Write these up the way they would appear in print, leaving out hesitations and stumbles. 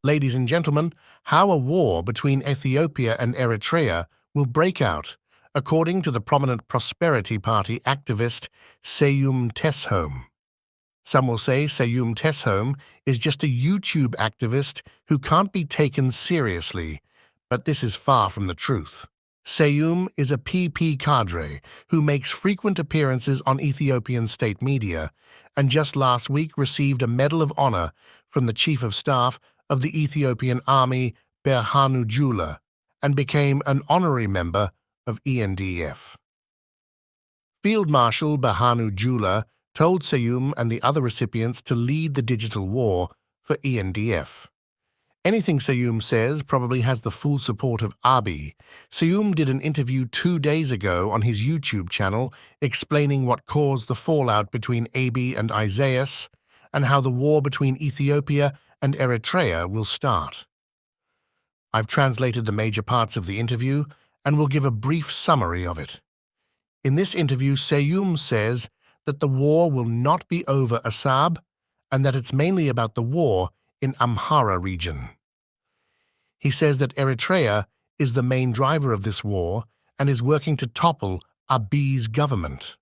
Ladies and gentlemen, how a war between Ethiopia and Eritrea will break out, according to the prominent Prosperity Party activist Seyum Teshome. Some will say Seyum Teshome is just a YouTube activist who can't be taken seriously, but this is far from the truth. Seyum is a PP cadre who makes frequent appearances on Ethiopian state media and just last week received a Medal of Honor from the Chief of Staff of the Ethiopian Army, Birhanu Jula, and became an honorary member of ENDF. Field Marshal Birhanu Jula told Seyum and the other recipients to lead the digital war for ENDF. Anything Seyum says probably has the full support of Abiy. Seyum did an interview 2 days ago on his YouTube channel explaining what caused the fallout between Abiy and Isaias and how the war between Ethiopia and Eritrea will start. I've translated the major parts of the interview and will give a brief summary of it. In this interview, Seyum says that the war will not be over Assab and that it's mainly about the war in Amhara region. He says that Eritrea is the main driver of this war and is working to topple Abiy's government,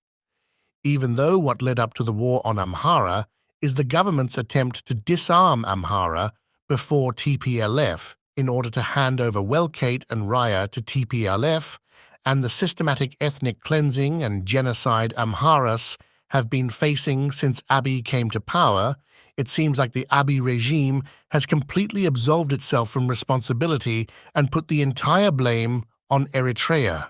even though what led up to the war on Amhara is the government's attempt to disarm Amhara before TPLF in order to hand over Welkate and Raya to TPLF, and the systematic ethnic cleansing and genocide Amharas have been facing since Abiy came to power. It seems like the Abiy regime has completely absolved itself from responsibility and put the entire blame on Eritrea.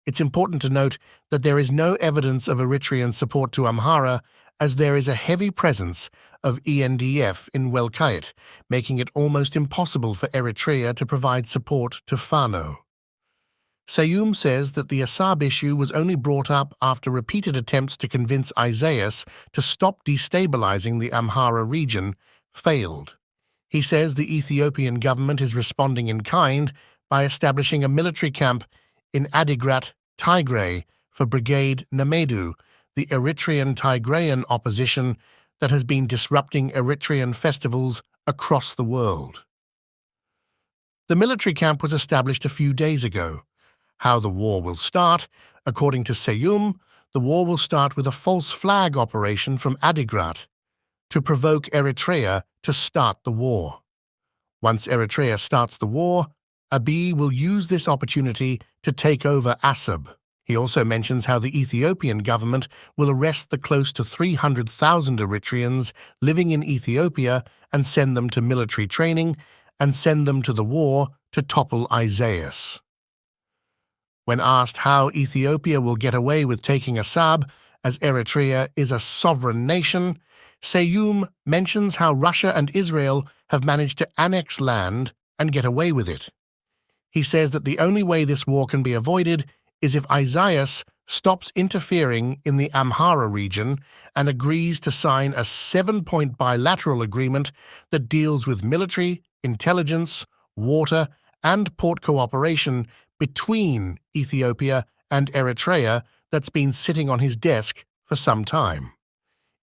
It's important to note that there is no evidence of Eritrean support to Amhara, as there is a heavy presence of ENDF in Welkate, making it almost impossible for Eritrea to provide support to Fano. Seyum says that the Assab issue was only brought up after repeated attempts to convince Isaias to stop destabilizing the Amhara region failed. He says the Ethiopian government is responding in kind by establishing a military camp in Adigrat, Tigray, for Brigade Namedu, the Eritrean Tigrayan opposition that has been disrupting Eritrean festivals across the world. The military camp was established a few days ago. How the war will start, according to Seyum, the war will start with a false flag operation from Adigrat to provoke Eritrea to start the war. Once Eritrea starts the war, Abiy will use this opportunity to take over Assab. He also mentions how the Ethiopian government will arrest the close to 300,000 Eritreans living in Ethiopia and send them to military training and send them to the war to topple Isaias. When asked how Ethiopia will get away with taking Assab, as Eritrea is a sovereign nation, Seyum mentions how Russia and Israel have managed to annex land and get away with it. He says that the only way this war can be avoided is if Isaias stops interfering in the Amhara region and agrees to sign a 7-point bilateral agreement that deals with military, intelligence, water, and port cooperation between Ethiopia and Eritrea that's been sitting on his desk for some time.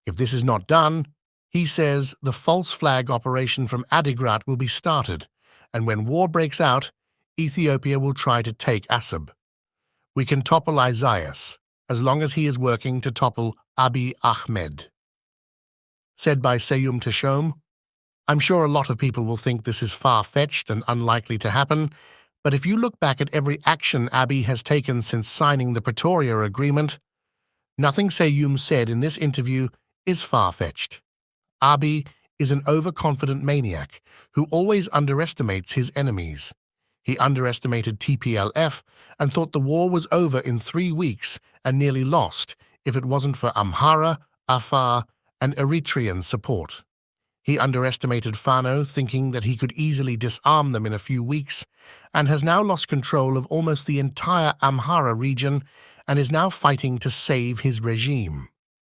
If this is not done, he says the false flag operation from Adigrat will be started, and when war breaks out, Ethiopia will try to take Assab. We can topple Isaias, as long as he is working to topple Abiy Ahmed. Said by Seyum Teshome, I'm sure a lot of people will think this is far-fetched and unlikely to happen, but if you look back at every action Abiy has taken since signing the Pretoria Agreement, nothing Seyum said in this interview is far-fetched. Abiy is an overconfident maniac who always underestimates his enemies. He underestimated TPLF and thought the war was over in 3 weeks and nearly lost if it wasn't for Amhara, Afar, and Eritrean support. He underestimated Fano, thinking that he could easily disarm them in a few weeks, and has now lost control of almost the entire Amhara region and is now fighting to save his regime.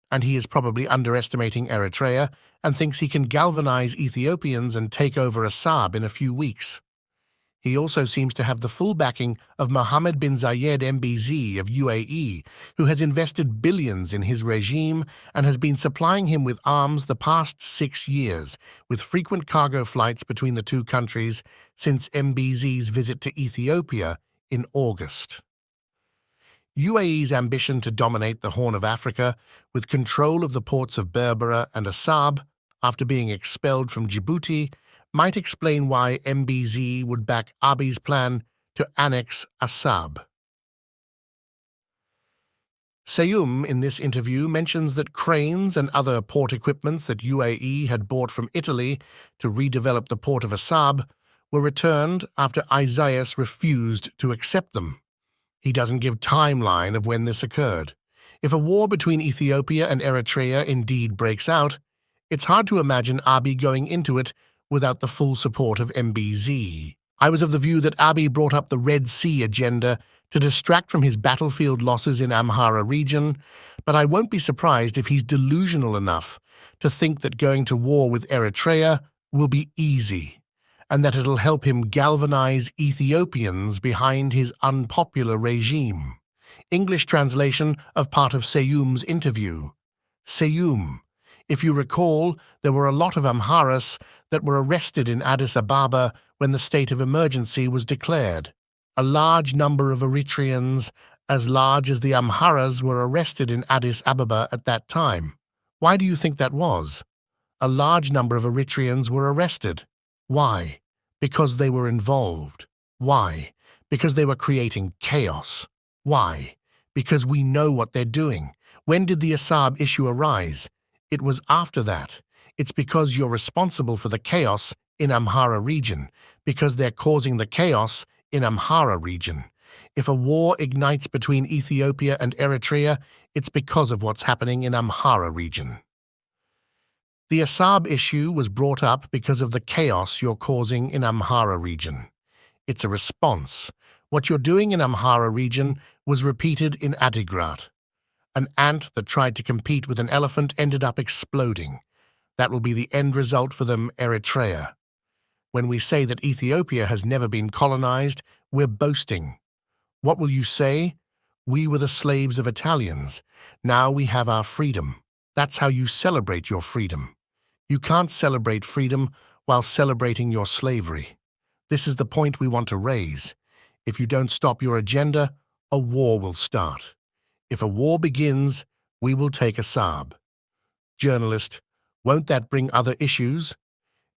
And he is probably underestimating Eritrea and thinks he can galvanize Ethiopians and take over Assab in a few weeks. He also seems to have the full backing of Mohammed bin Zayed MBZ of UAE, who has invested billions in his regime and has been supplying him with arms the past 6 years, with frequent cargo flights between the two countries since MBZ's visit to Ethiopia in August. UAE's ambition to dominate the Horn of Africa, with control of the ports of Berbera and Assab after being expelled from Djibouti, might explain why MBZ would back Abiy's plan to annex Assab. Seyum, in this interview, mentions that cranes and other port equipments that UAE had bought from Italy to redevelop the port of Assab were returned after Isaias refused to accept them. He doesn't give timeline of when this occurred. If a war between Ethiopia and Eritrea indeed breaks out, it's hard to imagine Abiy going into it without the full support of MBZ. I was of the view that Abiy brought up the Red Sea agenda to distract from his battlefield losses in Amhara region, but I won't be surprised if he's delusional enough to think that going to war with Eritrea will be easy, and that it'll help him galvanize Ethiopians behind his unpopular regime. English translation of part of Seyum's interview. Seyum, if you recall, there were a lot of Amharas that were arrested in Addis Ababa when the state of emergency was declared. A large number of Eritreans, as large as the Amharas, were arrested in Addis Ababa at that time. Why do you think that was? A large number of Eritreans were arrested. Why? Because they were involved. Why? Because they were creating chaos. Why? Because we know what they're doing. When did the Assab issue arise? It was after that. It's because you're responsible for the chaos in Amhara region, because they're causing the chaos in Amhara region. If a war ignites between Ethiopia and Eritrea, it's because of what's happening in Amhara region. The Assab issue was brought up because of the chaos you're causing in Amhara region. It's a response. What you're doing in Amhara region was repeated in Adigrat. An ant that tried to compete with an elephant ended up exploding. That will be the end result for them, Eritrea. When we say that Ethiopia has never been colonized, we're boasting. What will you say? We were the slaves of Italians. Now we have our freedom. That's how you celebrate your freedom. You can't celebrate freedom while celebrating your slavery. This is the point we want to raise. If you don't stop your agenda, a war will start. If a war begins, we will take Assab. Journalist, won't that bring other issues?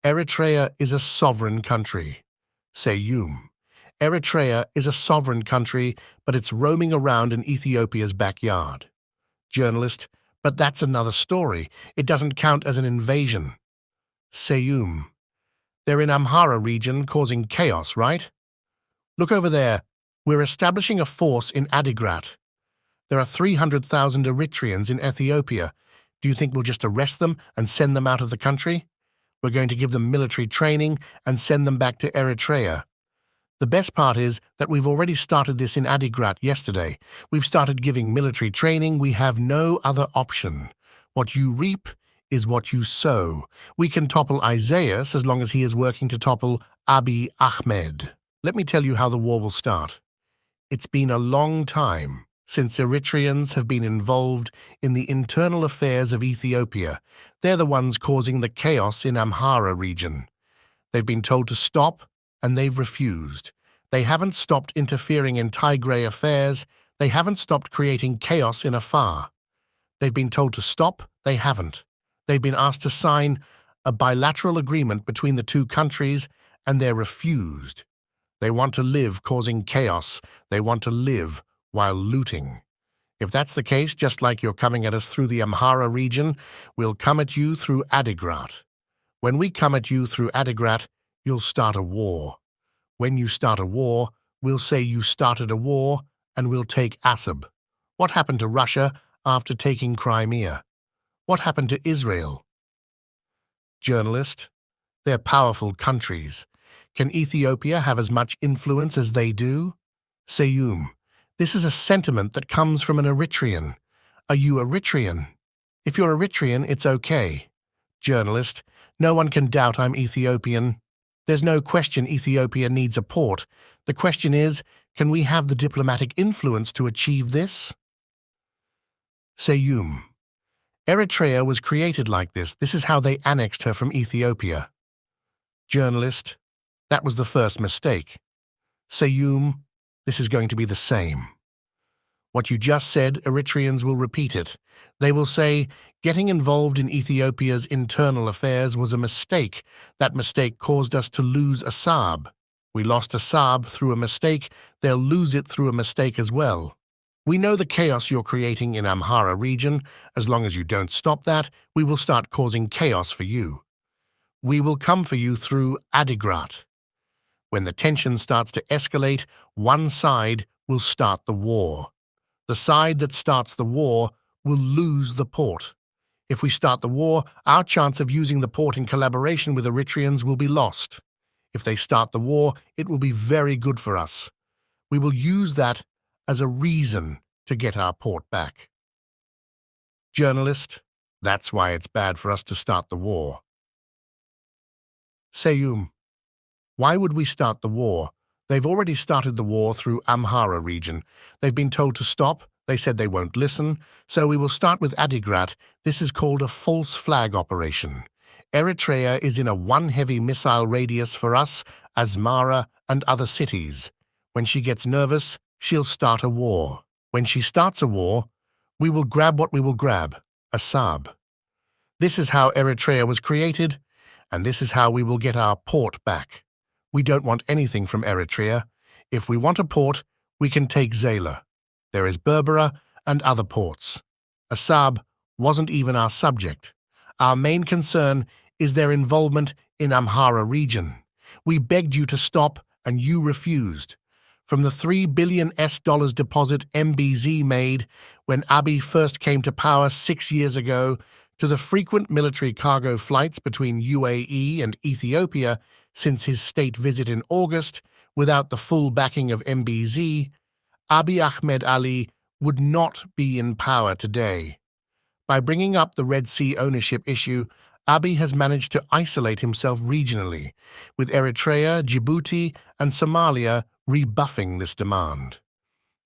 Eritrea is a sovereign country. Seyum. Eritrea is a sovereign country, but it's roaming around in Ethiopia's backyard. Journalist, but that's another story. It doesn't count as an invasion. Seyum. They're in Amhara region causing chaos, right? Look over there. We're establishing a force in Adigrat. There are 300,000 Eritreans in Ethiopia. Do you think we'll just arrest them and send them out of the country? We're going to give them military training and send them back to Eritrea. The best part is that we've already started this in Adigrat yesterday. We've started giving military training. We have no other option. What you reap is what you sow. We can topple Isaias as long as he is working to topple Abiy Ahmed. Let me tell you how the war will start. It's been a long time since Eritreans have been involved in the internal affairs of Ethiopia. They're the ones causing the chaos in Amhara region. They've been told to stop, and they've refused. They haven't stopped interfering in Tigray affairs. They haven't stopped creating chaos in Afar. They've been told to stop. They haven't. They've been asked to sign a bilateral agreement between the two countries, and they're refused. They want to live causing chaos. They want to live while looting. If that's the case, just like you're coming at us through the Amhara region, we'll come at you through Adigrat. When we come at you through Adigrat, you'll start a war. When you start a war, we'll say you started a war, and we'll take Assab. What happened to Russia after taking Crimea? What happened to Israel? Journalist, they're powerful countries. Can Ethiopia have as much influence as they do? Seyum, this is a sentiment that comes from an Eritrean. Are you Eritrean? If you're Eritrean, it's okay. Journalist, no one can doubt I'm Ethiopian. There's no question Ethiopia needs a port. The question is, can we have the diplomatic influence to achieve this? Seyum. Eritrea was created like this. This is how they annexed her from Ethiopia. Journalist. That was the first mistake. Seyum. This is going to be the same. What you just said, Eritreans will repeat it. They will say, getting involved in Ethiopia's internal affairs was a mistake. That mistake caused us to lose Assab. We lost Assab through a mistake. They'll lose it through a mistake as well. We know the chaos you're creating in Amhara region. As long as you don't stop that, we will start causing chaos for you. We will come for you through Adigrat. When the tension starts to escalate, one side will start the war. The side that starts the war will lose the port. If we start the war, our chance of using the port in collaboration with Eritreans will be lost. If they start the war, it will be very good for us. We will use that as a reason to get our port back. Journalist, that's why it's bad for us to start the war. Seyum, why would we start the war? They've already started the war through Amhara region. They've been told to stop. They said they won't listen. So we will start with Adigrat. This is called a false flag operation. Eritrea is in a one heavy missile radius for us, Asmara, and other cities. When she gets nervous, she'll start a war. When she starts a war, we will grab what we will grab, Assab. This is how Eritrea was created, and this is how we will get our port back. We don't want anything from Eritrea. If we want a port, we can take Zayla. There is Berbera and other ports. Assab wasn't even our subject. Our main concern is their involvement in Amhara region. We begged you to stop, and you refused. From the $3 billion deposit MBZ made when Abiy first came to power 6 years ago, to the frequent military cargo flights between UAE and Ethiopia since his state visit in August, without the full backing of MBZ, Abiy Ahmed Ali would not be in power today. By bringing up the Red Sea ownership issue, Abiy has managed to isolate himself regionally, with Eritrea, Djibouti, and Somalia rebuffing this demand.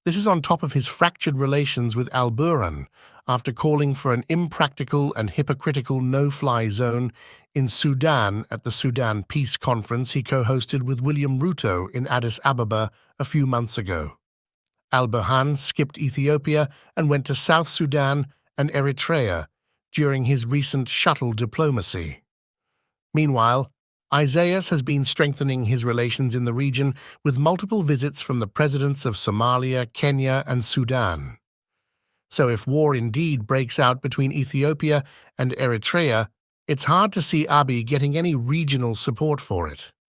This is on top of his fractured relations with Al-Burhan after calling for an impractical and hypocritical no-fly zone in Sudan at the Sudan Peace Conference he co-hosted with William Ruto in Addis Ababa a few months ago. Al-Burhan skipped Ethiopia and went to South Sudan and Eritrea during his recent shuttle diplomacy. Meanwhile, Isaias has been strengthening his relations in the region with multiple visits from the presidents of Somalia, Kenya, and Sudan. So if war indeed breaks out between Ethiopia and Eritrea, it's hard to see Abiy getting any regional support for it.